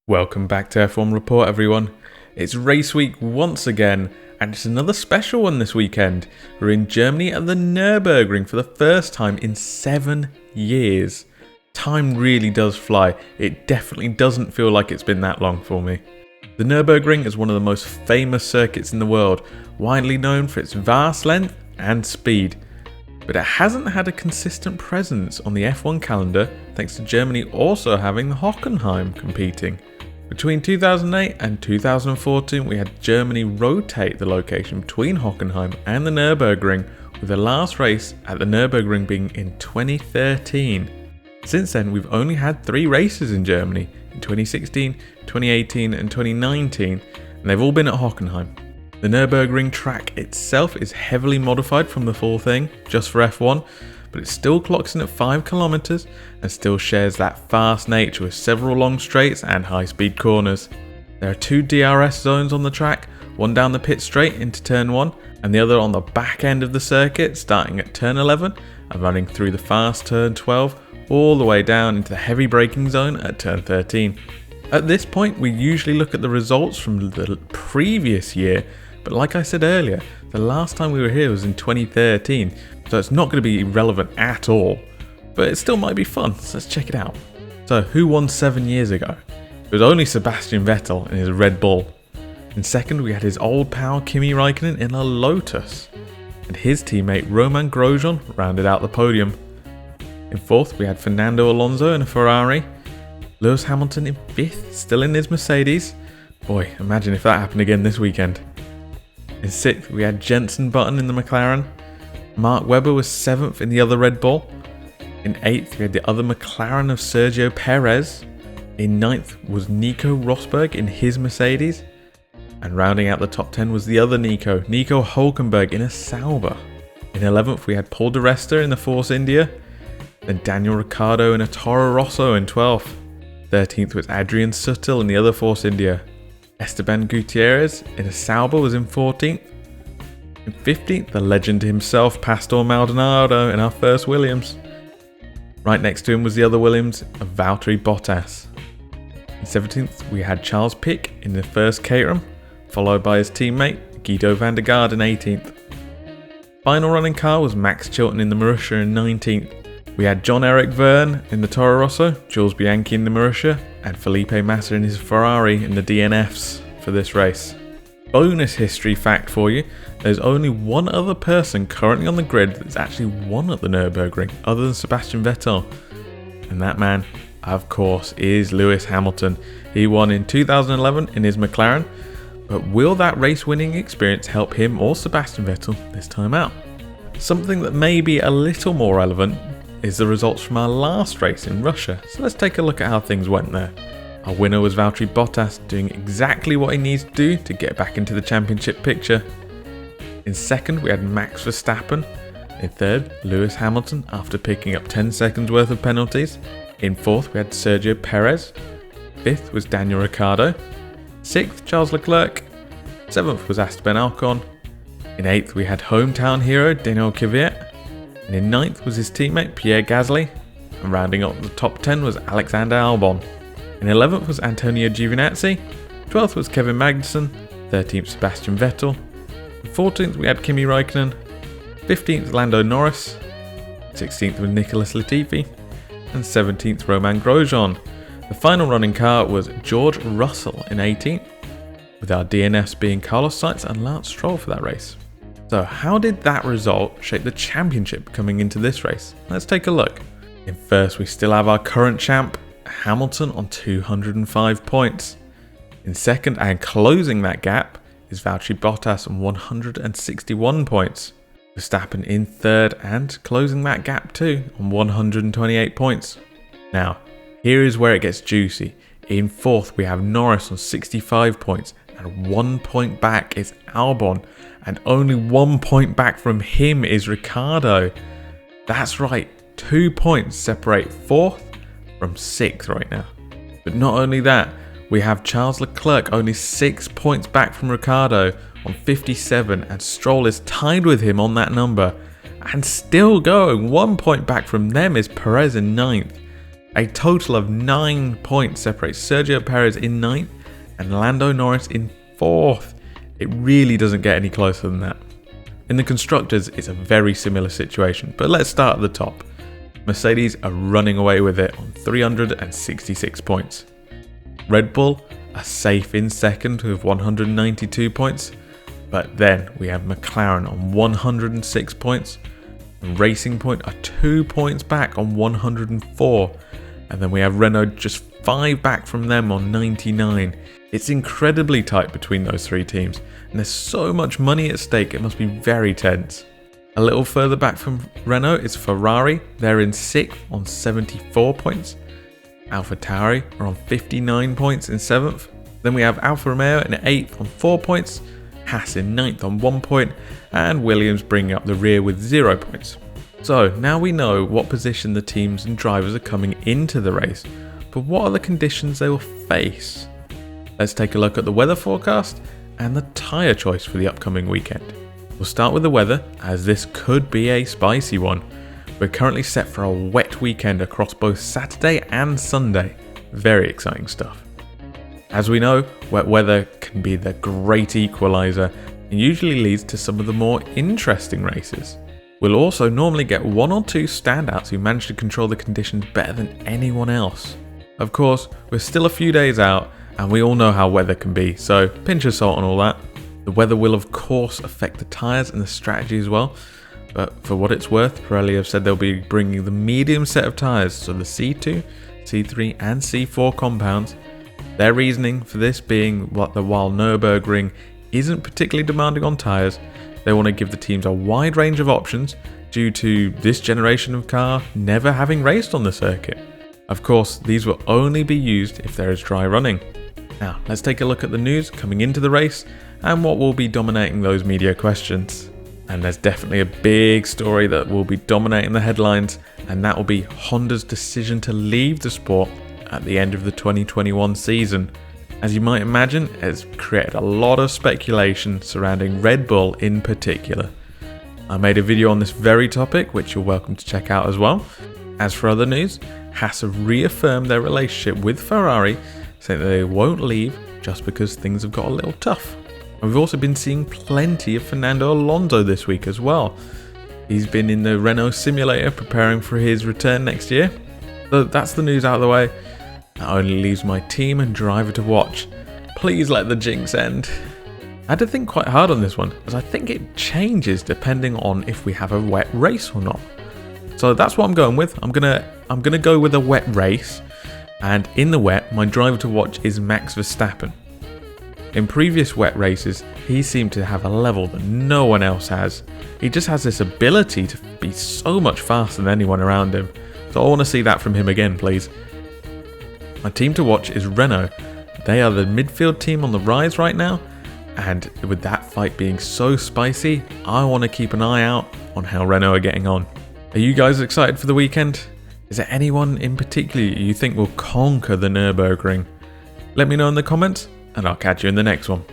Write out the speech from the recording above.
Welcome back to F1 Report, everyone. It's race week once again, and it's another special one this weekend. We're in Germany at the Nurburgring for the first time in 7 years. Time really does fly. It definitely doesn't feel like it's been that long for me. The Nürburgring is one of the most famous circuits in the world, widely known for its vast length and speed. But it hasn't had a consistent presence on the F1 calendar thanks to Germany also having the Hockenheim competing. Between 2008 and 2014 we had Germany rotate the location between Hockenheim and the Nürburgring, with the last race at the Nürburgring being in 2013. Since then we've only had 3 races in Germany, in 2016, 2018 and 2019, and they've all been at Hockenheim. The Nürburgring track itself is heavily modified from the full thing, just for F1, but it still clocks in at 5 kilometers and still shares that fast nature with several long straights and high-speed corners. There are 2 DRS zones on the track, one down the pit straight into turn 1 and the other on the back end of the circuit starting at turn 11 and running through the fast turn 12 all the way down into the heavy braking zone at turn 13. At this point we usually look at the results from the previous year, but like I said earlier, the last time we were here was in 2013, so it's not going to be relevant at all, but it still might be fun, so let's check it out. So who won 7 years ago? It was only Sebastian Vettel in his Red Bull. In second we had his old pal Kimi Räikkönen in a Lotus, and his teammate Romain Grosjean rounded out the podium. In fourth we had Fernando Alonso in a Ferrari, Lewis Hamilton in 5th, still in his Mercedes. Boy, imagine if that happened again this weekend. In 6th we had Jenson Button in the McLaren, Mark Webber was 7th in the other Red Bull. In 8th we had the other McLaren of Sergio Perez. In 9th was Nico Rosberg in his Mercedes. And rounding out the top 10 was the other Nico Hülkenberg in a Sauber. In 11th we had Paul di Resta in the Force India. Then Daniel Ricciardo in a Toro Rosso in 12th. 13th was Adrian Sutil in the other Force India. Esteban Gutierrez in a Sauber was in 14th. In 15th, the legend himself, Pastor Maldonado in our first Williams. Right next to him was the other Williams of Valtteri Bottas. In 17th, we had Charles Pic in the first Caterham, followed by his teammate Guido van der Garde in 18th. Final running car was Max Chilton in the Marussia in 19th. We had John-Eric Verne in the Toro Rosso, Jules Bianchi in the Marussia, and Felipe Massa in his Ferrari in the DNFs for this race. Bonus history fact for you, there's only one other person currently on the grid that's actually won at the Nürburgring other than Sebastian Vettel, and that man, of course, is Lewis Hamilton. He won in 2011 in his McLaren, but will that race winning experience help him or Sebastian Vettel this time out? Something that may be a little more relevant is the results from our last race in Russia, so let's take a look at how things went there. Our winner was Valtteri Bottas, doing exactly what he needs to do to get back into the championship picture. In second we had Max Verstappen. In third, Lewis Hamilton after picking up 10 seconds worth of penalties. In fourth we had Sergio Perez. 5th was Daniel Ricciardo. 6th Charles Leclerc. 7th was Esteban Ocon. In 8th we had hometown hero Daniel Kvyat. And in 9th was his teammate Pierre Gasly. And rounding up the top 10 was Alexander Albon. In 11th was Antonio Giovinazzi, 12th was Kevin Magnussen, 13th Sebastian Vettel, 14th we had Kimi Räikkönen, 15th Lando Norris, 16th was Nicholas Latifi, and 17th Romain Grosjean. The final running car was George Russell in 18th, with our DNFs being Carlos Sainz and Lance Stroll for that race. So how did that result shape the championship coming into this race? Let's take a look. In first we still have our current champ, Hamilton on 205 points. In second and closing that gap is Valtteri Bottas on 161 points. Verstappen in third and closing that gap too on 128 points. Now, here is where it gets juicy. In fourth we have Norris on 65 points, and 1 point back is Albon, and only 1 point back from him is Ricciardo. That's right, 2 points separate 4th from 6th right now. But not only that, we have Charles Leclerc only 6 points back from Ricciardo on 57, and Stroll is tied with him on that number. And still going 1 point back from them is Perez in 9th. A total of 9 points separates Sergio Perez in 9th and Lando Norris in 4th. It really doesn't get any closer than that. In the Constructors, it's a very similar situation, but let's start at the top. Mercedes are running away with it on 366 points. Red Bull are safe in 2nd with 192 points, but then we have McLaren on 106 points, and Racing Point are 2 points back on 104, and then we have Renault just 5 back from them on 99. It's incredibly tight between those 3 teams, and there's so much money at stake it must be very tense. A little further back from Renault is Ferrari. They're in 6th on 74 points. AlphaTauri are on 59 points in 7th. Then we have Alfa Romeo in 8th on 4 points, Haas in 9th on 1 point, and Williams bringing up the rear with 0 points. So now we know what position the teams and drivers are coming into the race, but what are the conditions they will face? Let's take a look at the weather forecast and the tyre choice for the upcoming weekend. We'll start with the weather, as this could be a spicy one. We're currently set for a wet weekend across both Saturday and Sunday. Very exciting stuff. As we know, wet weather can be the great equaliser and usually leads to some of the more interesting races. We'll also normally get 1 or 2 standouts who manage to control the conditions better than anyone else. Of course, we're still a few days out, and we all know how weather can be, so pinch of salt on all that. The weather will of course affect the tyres and the strategy as well, but for what it's worth, Pirelli have said they'll be bringing the medium set of tyres, so the C2, C3 and C4 compounds. Their reasoning for this being that while Nürburgring isn't particularly demanding on tyres, they want to give the teams a wide range of options due to this generation of car never having raced on the circuit. Of course, these will only be used if there is dry running. Now, let's take a look at the news coming into the race and what will be dominating those media questions. And there's definitely a big story that will be dominating the headlines, and that will be Honda's decision to leave the sport at the end of the 2021 season. As you might imagine, it's created a lot of speculation surrounding Red Bull in particular. I made a video on this very topic, which you're welcome to check out as well. As for other news, Haas have reaffirmed their relationship with Ferrari, saying that they won't leave just because things have got a little tough. And we've also been seeing plenty of Fernando Alonso this week as well. He's been in the Renault simulator preparing for his return next year. So that's the news out of the way. That only leaves my team and driver to watch. Please let the jinx end. I had to think quite hard on this one, as I think it changes depending on if we have a wet race or not. So that's what I'm going with. I'm gonna go with a wet race, and in the wet, my driver to watch is Max Verstappen. In previous wet races, he seemed to have a level that no one else has. He just has this ability to be so much faster than anyone around him. So I want to see that from him again, please. My team to watch is Renault. They are the midfield team on the rise right now, and with that fight being so spicy, I want to keep an eye out on how Renault are getting on. Are you guys excited for the weekend? Is there anyone in particular you think will conquer the Nürburgring? Let me know in the comments, and I'll catch you in the next one.